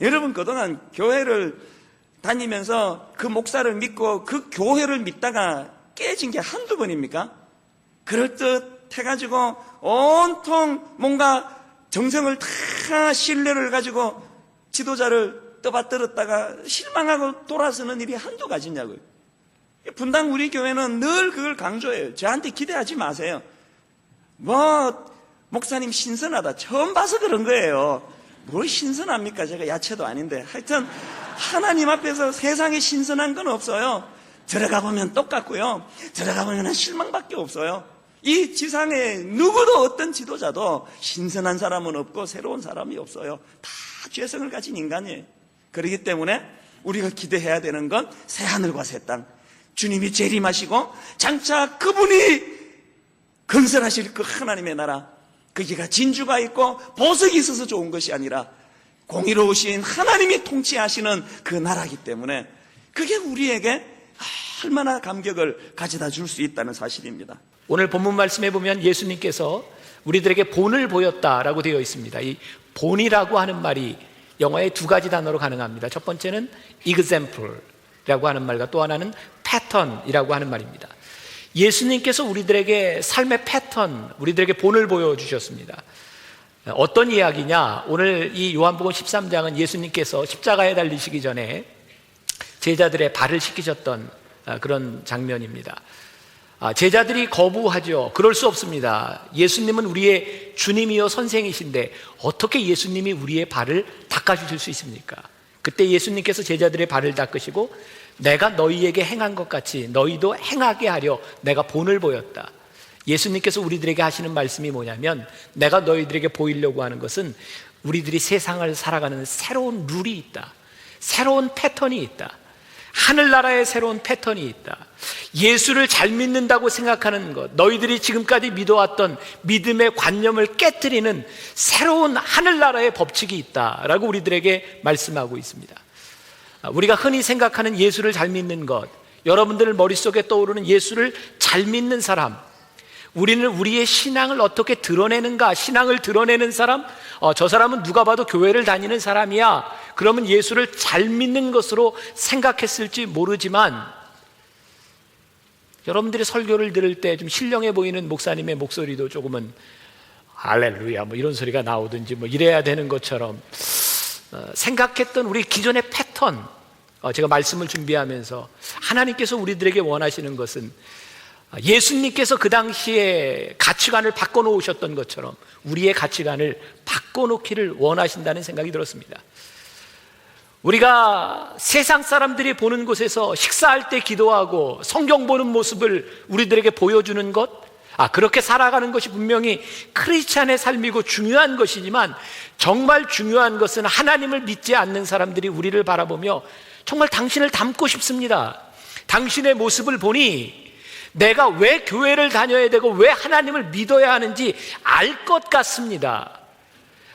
B: 여러분 그동안 교회를 다니면서 그 목사를 믿고 그 교회를 믿다가 깨진 게 한두 번입니까? 그럴듯해가지고 온통 뭔가 정성을 다 신뢰를 가지고 지도자를 떠받들었다가 실망하고 돌아서는 일이 한두 가지냐고요. 분당 우리 교회는 늘 그걸 강조해요. 저한테 기대하지 마세요. 목사님 신선하다, 처음 봐서 그런 거예요. 뭘 신선합니까? 제가 야채도 아닌데. 하여튼 하나님 앞에서 세상에 신선한 건 없어요. 들어가 보면 똑같고요, 들어가 보면 실망밖에 없어요. 이 지상에 누구도 어떤 지도자도 신선한 사람은 없고 새로운 사람이 없어요. 다 죄성을 가진 인간이에요. 그렇기 때문에 우리가 기대해야 되는 건 새 하늘과 새 땅, 주님이 재림하시고 장차 그분이 건설하실 그 하나님의 나라, 거기가 진주가 있고 보석이 있어서 좋은 것이 아니라 공의로우신 하나님이 통치하시는 그 나라이기 때문에 그게 우리에게 얼마나 감격을 가져다 줄 수 있다는 사실입니다.
C: 오늘 본문 말씀에 보면 예수님께서 우리들에게 본을 보였다라고 되어 있습니다. 이 본이라고 하는 말이 영어에 두 가지 단어로 가능합니다. 첫 번째는 example이라고 하는 말과 또 하나는 pattern이라고 하는 말입니다. 예수님께서 우리들에게 삶의 패턴, 우리들에게 본을 보여주셨습니다. 어떤 이야기냐? 오늘 이 요한복음 13장은 예수님께서 십자가에 달리시기 전에 제자들의 발을 씻기셨던 그런 장면입니다. 제자들이 거부하죠. 그럴 수 없습니다. 예수님은 우리의 주님이요 선생이신데 어떻게 예수님이 우리의 발을 닦아주실 수 있습니까? 그때 예수님께서 제자들의 발을 닦으시고 내가 너희에게 행한 것 같이 너희도 행하게 하려 내가 본을 보였다. 예수님께서 우리들에게 하시는 말씀이 뭐냐면, 내가 너희들에게 보이려고 하는 것은 우리들이 세상을 살아가는 새로운 룰이 있다. 새로운 패턴이 있다. 하늘나라의 새로운 패턴이 있다. 예수를 잘 믿는다고 생각하는 것, 너희들이 지금까지 믿어왔던 믿음의 관념을 깨트리는 새로운 하늘나라의 법칙이 있다라고 우리들에게 말씀하고 있습니다. 우리가 흔히 생각하는 예수를 잘 믿는 것, 여러분들 머릿속에 떠오르는 예수를 잘 믿는 사람, 우리는 우리의 신앙을 어떻게 드러내는가? 신앙을 드러내는 사람? 저 사람은 누가 봐도 교회를 다니는 사람이야. 그러면 예수를 잘 믿는 것으로 생각했을지 모르지만, 여러분들이 설교를 들을 때 좀 신령해 보이는 목사님의 목소리도 조금은 할렐루야 뭐 이런 소리가 나오든지 뭐 이래야 되는 것처럼 생각했던 우리 기존의 패턴, 제가 말씀을 준비하면서 하나님께서 우리들에게 원하시는 것은 예수님께서 그 당시에 가치관을 바꿔놓으셨던 것처럼 우리의 가치관을 바꿔놓기를 원하신다는 생각이 들었습니다. 우리가 세상 사람들이 보는 곳에서 식사할 때 기도하고 성경 보는 모습을 우리들에게 보여주는 것, 그렇게 살아가는 것이 분명히 크리스찬의 삶이고 중요한 것이지만, 정말 중요한 것은 하나님을 믿지 않는 사람들이 우리를 바라보며 정말 당신을 닮고 싶습니다. 당신의 모습을 보니 내가 왜 교회를 다녀야 되고 왜 하나님을 믿어야 하는지 알 것 같습니다.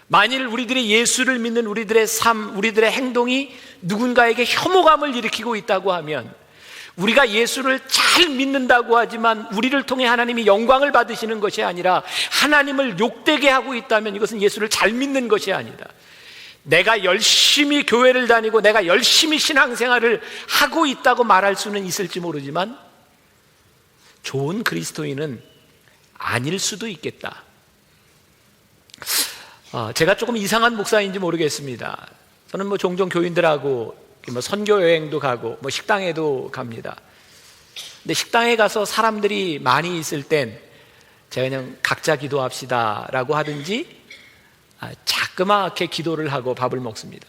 C: 만일 우리들이 예수를 믿는 우리들의 삶, 우리들의 행동이 누군가에게 혐오감을 일으키고 있다고 하면, 우리가 예수를 잘 믿는다고 하지만 우리를 통해 하나님이 영광을 받으시는 것이 아니라 하나님을 욕되게 하고 있다면 이것은 예수를 잘 믿는 것이 아니다. 내가 열심히 교회를 다니고 내가 열심히 신앙생활을 하고 있다고 말할 수는 있을지 모르지만 좋은 그리스도인은 아닐 수도 있겠다. 제가 조금 이상한 목사인지 모르겠습니다. 저는 뭐 종종 교인들하고 뭐 선교 여행도 가고 뭐 식당에도 갑니다. 근데 식당에 가서 사람들이 많이 있을 땐 제가 그냥 각자 기도합시다 라고 하든지 자그맣게 기도를 하고 밥을 먹습니다.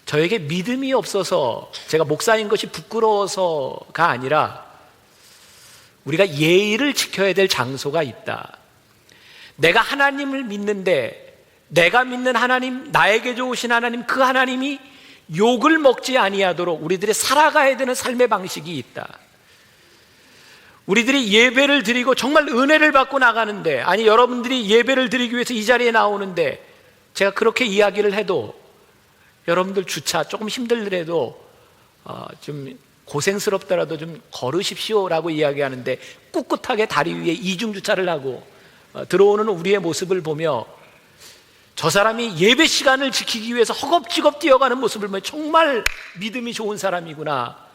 C: 저에게 믿음이 없어서, 제가 목사인 것이 부끄러워서가 아니라 우리가 예의를 지켜야 될 장소가 있다. 내가 하나님을 믿는데 내가 믿는 하나님, 나에게 좋으신 하나님, 그 하나님이 욕을 먹지 아니하도록 우리들이 살아가야 되는 삶의 방식이 있다. 우리들이 예배를 드리고 정말 은혜를 받고 나가는데, 아니 여러분들이 예배를 드리기 위해서 이 자리에 나오는데 제가 그렇게 이야기를 해도 여러분들 주차 조금 힘들더라도 좀 고생스럽더라도 좀 걸으십시오라고 이야기하는데 꿋꿋하게 다리 위에 이중주차를 하고 들어오는 우리의 모습을 보며 저 사람이 예배 시간을 지키기 위해서 허겁지겁 뛰어가는 모습을 보면 정말 믿음이 좋은 사람이구나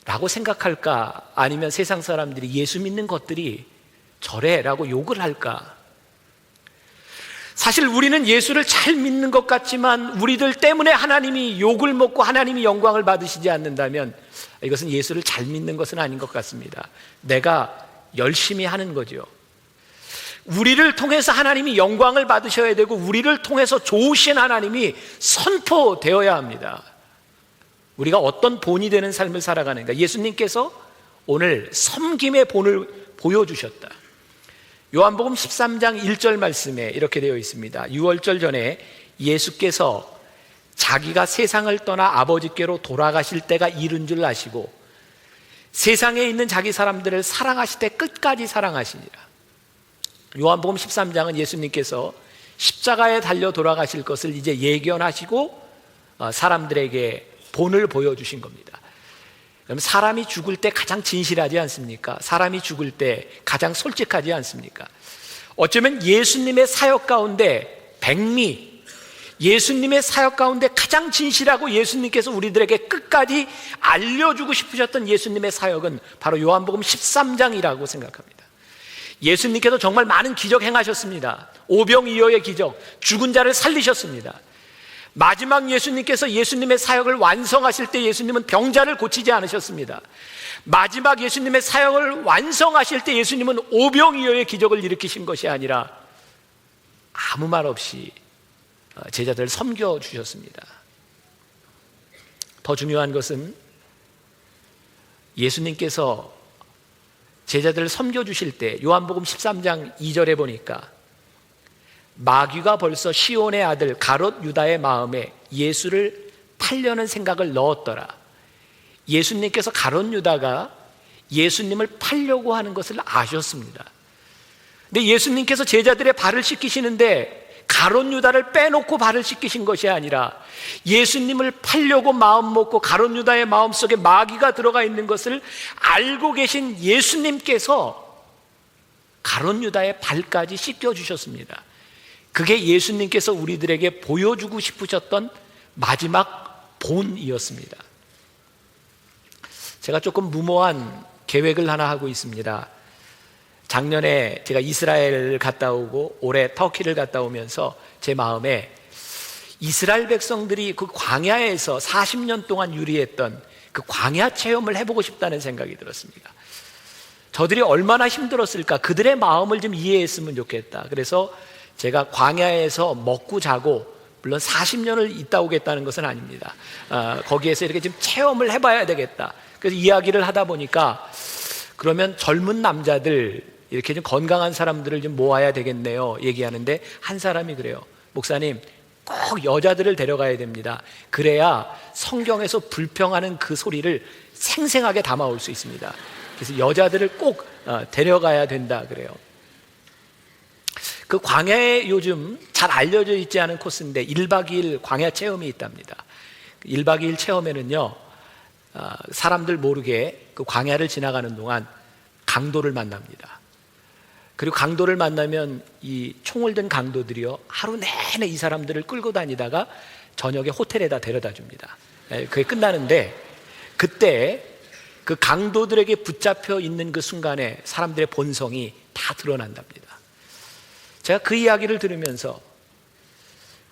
C: 라고 생각할까? 아니면 세상 사람들이 예수 믿는 것들이 저래 라고 욕을 할까? 사실 우리는 예수를 잘 믿는 것 같지만 우리들 때문에 하나님이 욕을 먹고 하나님이 영광을 받으시지 않는다면 이것은 예수를 잘 믿는 것은 아닌 것 같습니다. 내가 열심히 하는 거죠. 우리를 통해서 하나님이 영광을 받으셔야 되고 우리를 통해서 좋으신 하나님이 선포되어야 합니다. 우리가 어떤 본이 되는 삶을 살아가는가? 예수님께서 오늘 섬김의 본을 보여주셨다. 요한복음 13장 1절 말씀에 이렇게 되어 있습니다. 유월절 전에 예수께서 자기가 세상을 떠나 아버지께로 돌아가실 때가 이른 줄 아시고 세상에 있는 자기 사람들을 사랑하실 때 끝까지 사랑하시니라. 요한복음 13장은 예수님께서 십자가에 달려 돌아가실 것을 이제 예견하시고 사람들에게 본을 보여주신 겁니다. 그럼 사람이 죽을 때 가장 진실하지 않습니까? 사람이 죽을 때 가장 솔직하지 않습니까? 어쩌면 예수님의 사역 가운데 백미, 예수님의 사역 가운데 가장 진실하고 예수님께서 우리들에게 끝까지 알려주고 싶으셨던 예수님의 사역은 바로 요한복음 13장이라고 생각합니다. 예수님께서 정말 많은 기적 행하셨습니다. 오병이어의 기적, 죽은 자를 살리셨습니다. 마지막 예수님께서 예수님의 사역을 완성하실 때 예수님은 병자를 고치지 않으셨습니다. 마지막 예수님의 사역을 완성하실 때 예수님은 오병이어의 기적을 일으키신 것이 아니라 아무 말 없이 제자들을 섬겨주셨습니다. 더 중요한 것은 예수님께서 제자들을 섬겨주실 때 요한복음 13장 2절에 보니까 마귀가 벌써 시온의 아들 가롯 유다의 마음에 예수를 팔려는 생각을 넣었더라. 예수님께서 가롯 유다가 예수님을 팔려고 하는 것을 아셨습니다. 근데 예수님께서 제자들의 발을 씻기시는데 가롯 유다를 빼놓고 발을 씻기신 것이 아니라 예수님을 팔려고 마음 먹고 가롯 유다의 마음속에 마귀가 들어가 있는 것을 알고 계신 예수님께서 가롯 유다의 발까지 씻겨주셨습니다. 그게 예수님께서 우리들에게 보여주고 싶으셨던 마지막 본이었습니다. 제가 조금 무모한 계획을 하나 하고 있습니다. 작년에 제가 이스라엘을 갔다 오고 올해 터키를 갔다 오면서 제 마음에 이스라엘 백성들이 그 광야에서 40년 동안 유리했던 그 광야 체험을 해보고 싶다는 생각이 들었습니다. 저들이 얼마나 힘들었을까, 그들의 마음을 좀 이해했으면 좋겠다. 그래서 제가 광야에서 먹고 자고, 물론 40년을 있다 오겠다는 것은 아닙니다. 거기에서 이렇게 좀 체험을 해봐야 되겠다. 그래서 이야기를 하다 보니까 그러면 젊은 남자들, 이렇게 좀 건강한 사람들을 좀 모아야 되겠네요 얘기하는데 한 사람이 그래요. 목사님, 꼭 여자들을 데려가야 됩니다. 그래야 성경에서 불평하는 그 소리를 생생하게 담아올 수 있습니다. 그래서 여자들을 꼭 데려가야 된다 그래요. 그 광야에 요즘 잘 알려져 있지 않은 코스인데 1박 2일 광야 체험이 있답니다. 1박 2일 체험에는요, 사람들 모르게 그 광야를 지나가는 동안 강도를 만납니다. 그리고 강도를 만나면 이 총을 든 강도들이요, 하루 내내 이 사람들을 끌고 다니다가 저녁에 호텔에다 데려다 줍니다. 그게 끝나는데 그때 그 강도들에게 붙잡혀 있는 그 순간에 사람들의 본성이 다 드러난답니다. 제가 그 이야기를 들으면서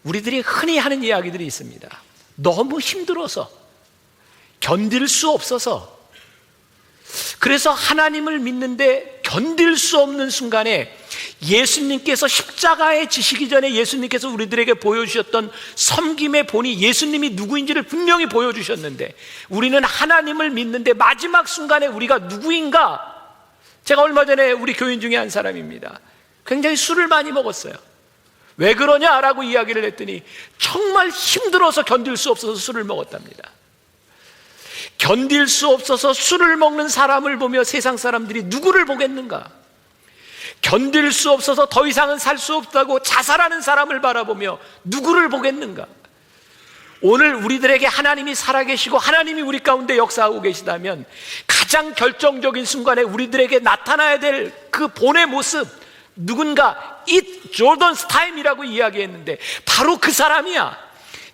C: 우리들이 흔히 하는 이야기들이 있습니다. 너무 힘들어서, 견딜 수 없어서, 그래서 하나님을 믿는데 견딜 수 없는 순간에 예수님께서 십자가에 지시기 전에 예수님께서 우리들에게 보여주셨던 섬김의 본이 예수님이 누구인지를 분명히 보여주셨는데 우리는 하나님을 믿는데 마지막 순간에 우리가 누구인가? 제가 얼마 전에 우리 교인 중에 한 사람입니다. 굉장히 술을 많이 먹었어요. 왜 그러냐라고 이야기를 했더니 정말 힘들어서 견딜 수 없어서 술을 먹었답니다. 견딜 수 없어서 술을 먹는 사람을 보며 세상 사람들이 누구를 보겠는가? 견딜 수 없어서 더 이상은 살 수 없다고 자살하는 사람을 바라보며 누구를 보겠는가? 오늘 우리들에게 하나님이 살아계시고 하나님이 우리 가운데 역사하고 계시다면 가장 결정적인 순간에 우리들에게 나타나야 될 그 본의 모습, 누군가 It's Jordan's time이라고 이야기했는데 바로 그 사람이야.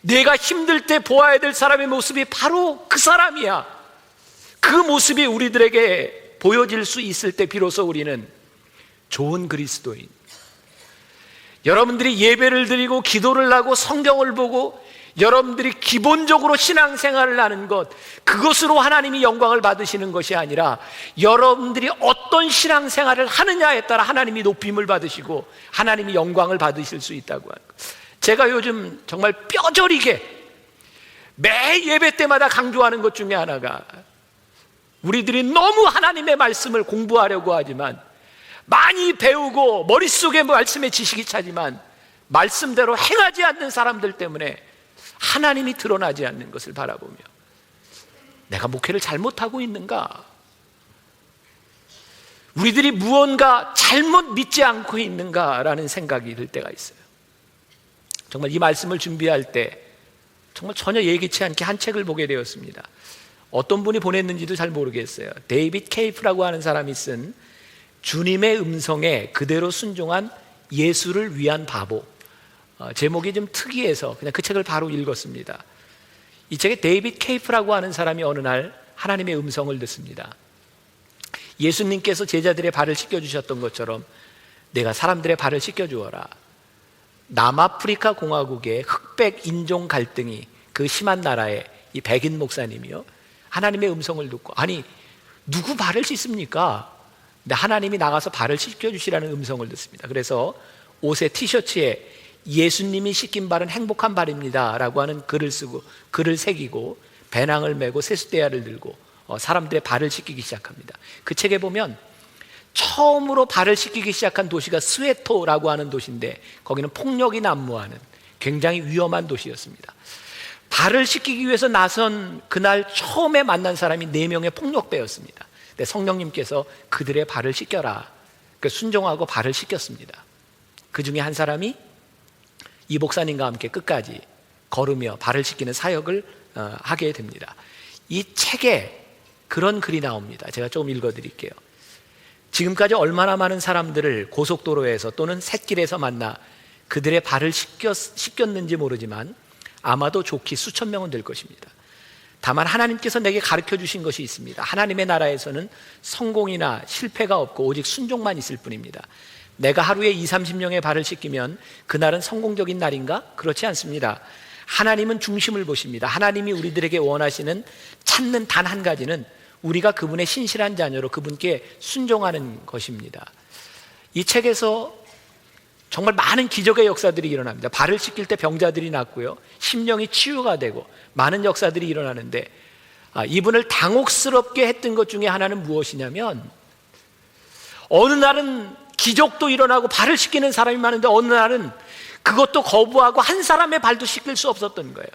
C: 내가 힘들 때 보아야 될 사람의 모습이 바로 그 사람이야. 그 모습이 우리들에게 보여질 수 있을 때 비로소 우리는 좋은 그리스도인, 여러분들이 예배를 드리고 기도를 하고 성경을 보고 여러분들이 기본적으로 신앙생활을 하는 것, 그것으로 하나님이 영광을 받으시는 것이 아니라 여러분들이 어떤 신앙생활을 하느냐에 따라 하나님이 높임을 받으시고 하나님이 영광을 받으실 수 있다고 하는 것. 제가 요즘 정말 뼈저리게 매 예배 때마다 강조하는 것 중에 하나가, 우리들이 너무 하나님의 말씀을 공부하려고 하지만 많이 배우고 머릿속에 말씀의 지식이 차지만 말씀대로 행하지 않는 사람들 때문에 하나님이 드러나지 않는 것을 바라보며 내가 목회를 잘못하고 있는가? 우리들이 무언가 잘못 믿지 않고 있는가라는 생각이 들 때가 있어요. 정말 이 말씀을 준비할 때 정말 전혀 예기치 않게 한 책을 보게 되었습니다. 어떤 분이 보냈는지도 잘 모르겠어요. 데이빗 케이프라고 하는 사람이 쓴 주님의 음성에 그대로 순종한 예수를 위한 바보. 제목이 좀 특이해서 그냥 그 책을 바로 읽었습니다. 이 책에 데이빗 케이프라고 하는 사람이 어느 날 하나님의 음성을 듣습니다. 예수님께서 제자들의 발을 씻겨주셨던 것처럼 내가 사람들의 발을 씻겨주어라. 남아프리카 공화국의 흑백 인종 갈등이 그 심한 나라에 이 백인 목사님이요, 하나님의 음성을 듣고, 아니 누구 발을 씻습니까? 근데 하나님이 나가서 발을 씻겨주시라는 음성을 듣습니다. 그래서 옷에 티셔츠에 예수님이 씻긴 발은 행복한 발입니다 라고 하는 글을 쓰고 글을 새기고 배낭을 메고 세숫대야를 들고 사람들의 발을 씻기기 시작합니다. 그 책에 보면 처음으로 발을 씻기기 시작한 도시가 스웨토라고 하는 도시인데 거기는 폭력이 난무하는 굉장히 위험한 도시였습니다. 발을 씻기기 위해서 나선 그날 처음에 만난 사람이 4명의 폭력배였습니다. 근데 성령님께서 그들의 발을 씻겨라. 순종하고 발을 씻겼습니다. 그 중에 한 사람이 이 목사님과 함께 끝까지 걸으며 발을 씻기는 사역을 하게 됩니다. 이 책에 그런 글이 나옵니다. 제가 조금 읽어드릴게요. 지금까지 얼마나 많은 사람들을 고속도로에서 또는 샛길에서 만나 그들의 발을 씻겼는지 모르지만 아마도 좋기 수천 명은 될 것입니다. 다만 하나님께서 내게 가르쳐 주신 것이 있습니다. 하나님의 나라에서는 성공이나 실패가 없고 오직 순종만 있을 뿐입니다. 내가 하루에 20-30명의 발을 씻기면 그날은 성공적인 날인가? 그렇지 않습니다. 하나님은 중심을 보십니다. 하나님이 우리들에게 원하시는 찾는 단 한 가지는 우리가 그분의 신실한 자녀로 그분께 순종하는 것입니다. 이 책에서 정말 많은 기적의 역사들이 일어납니다. 발을 씻길 때 병자들이 낫고요, 심령이 치유가 되고 많은 역사들이 일어나는데 이분을 당혹스럽게 했던 것 중에 하나는 무엇이냐면 어느 날은 기적도 일어나고 발을 씻기는 사람이 많은데 어느 날은 그것도 거부하고 한 사람의 발도 씻길 수 없었던 거예요.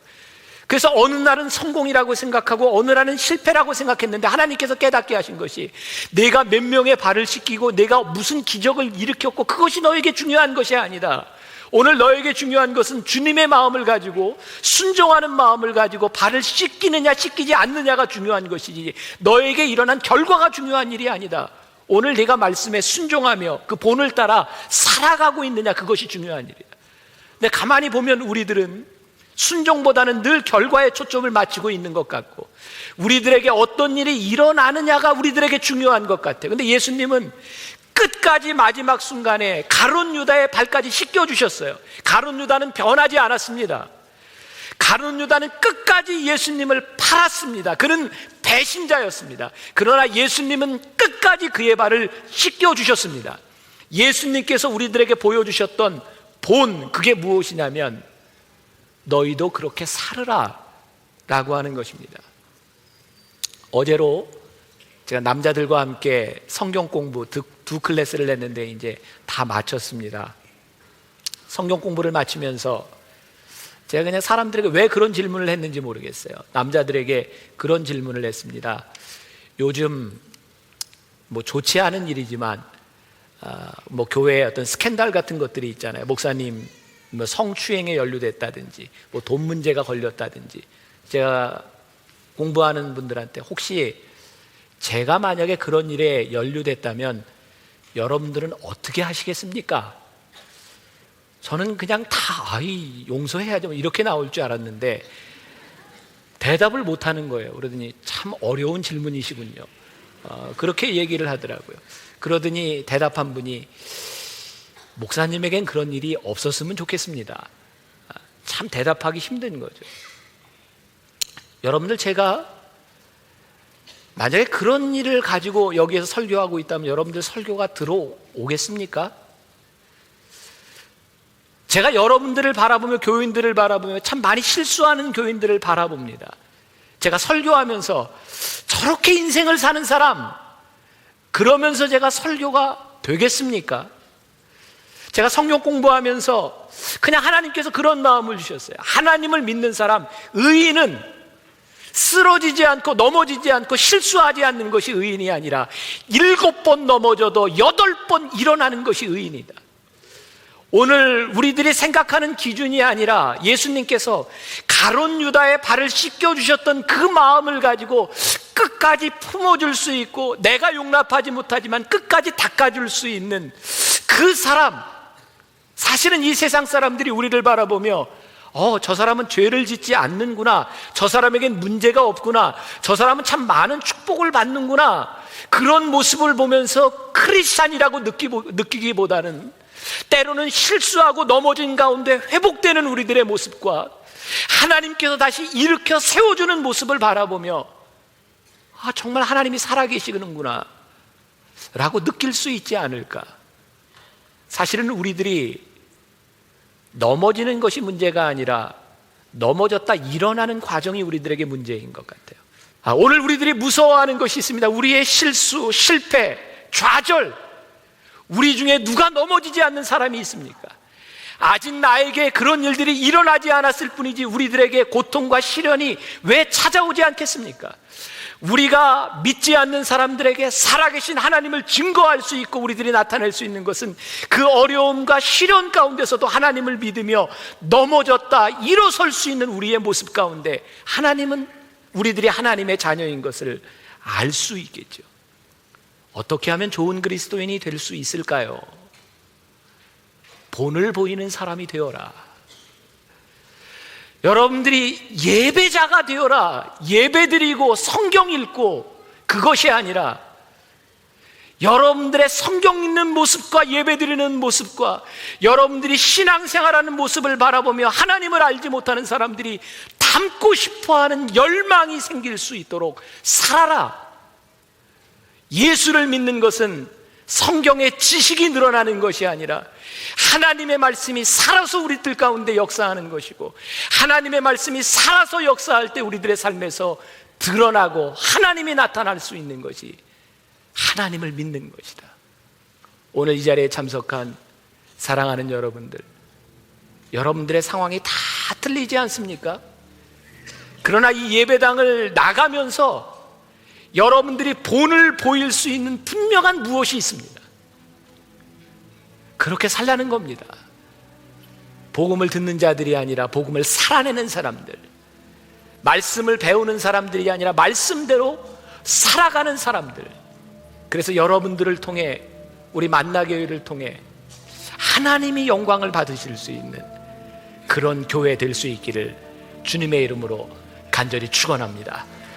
C: 그래서 어느 날은 성공이라고 생각하고 어느 날은 실패라고 생각했는데 하나님께서 깨닫게 하신 것이 내가 몇 명의 발을 씻기고 내가 무슨 기적을 일으켰고 그것이 너에게 중요한 것이 아니다. 오늘 너에게 중요한 것은 주님의 마음을 가지고 순종하는 마음을 가지고 발을 씻기느냐 씻기지 않느냐가 중요한 것이지 너에게 일어난 결과가 중요한 일이 아니다. 오늘 내가 말씀에 순종하며 그 본을 따라 살아가고 있느냐 그것이 중요한 일이다. 근데 가만히 보면 우리들은 순종보다는 늘 결과에 초점을 맞추고 있는 것 같고 우리들에게 어떤 일이 일어나느냐가 우리들에게 중요한 것 같아요. 근데 예수님은 끝까지 마지막 순간에 가룟 유다의 발까지 씻겨주셨어요. 가룟 유다는 변하지 않았습니다. 가룟 유다는 끝까지 예수님을 팔았습니다. 그는 배신자였습니다. 그러나 예수님은 끝까지 그의 발을 씻겨주셨습니다. 예수님께서 우리들에게 보여주셨던 본, 그게 무엇이냐면 너희도 그렇게 살으라 라고 하는 것입니다. 어제로 제가 남자들과 함께 성경 공부 두 클래스를 냈는데 이제 다 마쳤습니다. 성경 공부를 마치면서 제가 그냥 사람들에게 왜 그런 질문을 했는지 모르겠어요. 남자들에게 그런 질문을 했습니다. 요즘 뭐 좋지 않은 일이지만 뭐 교회에 어떤 스캔들 같은 것들이 있잖아요. 목사님 뭐 성추행에 연루됐다든지 뭐 돈 문제가 걸렸다든지 제가 공부하는 분들한테 혹시 제가 만약에 그런 일에 연루됐다면 여러분들은 어떻게 하시겠습니까? 저는 그냥 다 용서해야죠 이렇게 나올 줄 알았는데 대답을 못하는 거예요. 그러더니 참 어려운 질문이시군요. 그렇게 얘기를 하더라고요. 그러더니 대답한 분이 목사님에겐 그런 일이 없었으면 좋겠습니다. 참 대답하기 힘든 거죠. 여러분들 제가 만약에 그런 일을 가지고 여기에서 설교하고 있다면 여러분들 설교가 들어오겠습니까? 제가 여러분들을 바라보며 교인들을 바라보며 참 많이 실수하는 교인들을 바라봅니다. 제가 설교하면서 저렇게 인생을 사는 사람 그러면서 제가 설교가 되겠습니까? 제가 성경 공부하면서 그냥 하나님께서 그런 마음을 주셨어요. 하나님을 믿는 사람, 의인은 쓰러지지 않고 넘어지지 않고 실수하지 않는 것이 의인이 아니라 7번 넘어져도 8번 일어나는 것이 의인이다. 오늘 우리들이 생각하는 기준이 아니라 예수님께서 가룟 유다의 발을 씻겨주셨던 그 마음을 가지고 끝까지 품어줄 수 있고 내가 용납하지 못하지만 끝까지 닦아줄 수 있는 그 사람, 사실은 이 세상 사람들이 우리를 바라보며 저 사람은 죄를 짓지 않는구나, 저 사람에겐 문제가 없구나, 저 사람은 참 많은 축복을 받는구나, 그런 모습을 보면서 크리스찬이라고 느끼기보다는 때로는 실수하고 넘어진 가운데 회복되는 우리들의 모습과 하나님께서 다시 일으켜 세워주는 모습을 바라보며 정말 하나님이 살아계시는구나 라고 느낄 수 있지 않을까. 사실은 우리들이 넘어지는 것이 문제가 아니라 넘어졌다 일어나는 과정이 우리들에게 문제인 것 같아요. 오늘 우리들이 무서워하는 것이 있습니다. 우리의 실수, 실패, 좌절. 우리 중에 누가 넘어지지 않는 사람이 있습니까? 아직 나에게 그런 일들이 일어나지 않았을 뿐이지 우리들에게 고통과 시련이 왜 찾아오지 않겠습니까? 우리가 믿지 않는 사람들에게 살아계신 하나님을 증거할 수 있고 우리들이 나타낼 수 있는 것은 그 어려움과 시련 가운데서도 하나님을 믿으며 넘어졌다 일어설 수 있는 우리의 모습 가운데 하나님은 우리들이 하나님의 자녀인 것을 알 수 있겠죠. 어떻게 하면 좋은 그리스도인이 될 수 있을까요? 본을 보이는 사람이 되어라. 여러분들이 예배자가 되어라. 예배드리고 성경 읽고 그것이 아니라 여러분들의 성경 읽는 모습과 예배드리는 모습과 여러분들이 신앙생활하는 모습을 바라보며 하나님을 알지 못하는 사람들이 닮고 싶어하는 열망이 생길 수 있도록 살아라. 예수를 믿는 것은 성경의 지식이 늘어나는 것이 아니라 하나님의 말씀이 살아서 우리들 가운데 역사하는 것이고 하나님의 말씀이 살아서 역사할 때 우리들의 삶에서 드러나고 하나님이 나타날 수 있는 것이 하나님을 믿는 것이다. 오늘 이 자리에 참석한 사랑하는 여러분들, 여러분들의 상황이 다 틀리지 않습니까? 그러나 이 예배당을 나가면서 여러분들이 본을 보일 수 있는 분명한 무엇이 있습니다. 그렇게 살라는 겁니다. 복음을 듣는 자들이 아니라 복음을 살아내는 사람들, 말씀을 배우는 사람들이 아니라 말씀대로 살아가는 사람들. 그래서 여러분들을 통해 우리 만나교회를 통해 하나님이 영광을 받으실 수 있는 그런 교회 될 수 있기를 주님의 이름으로 간절히 축원합니다.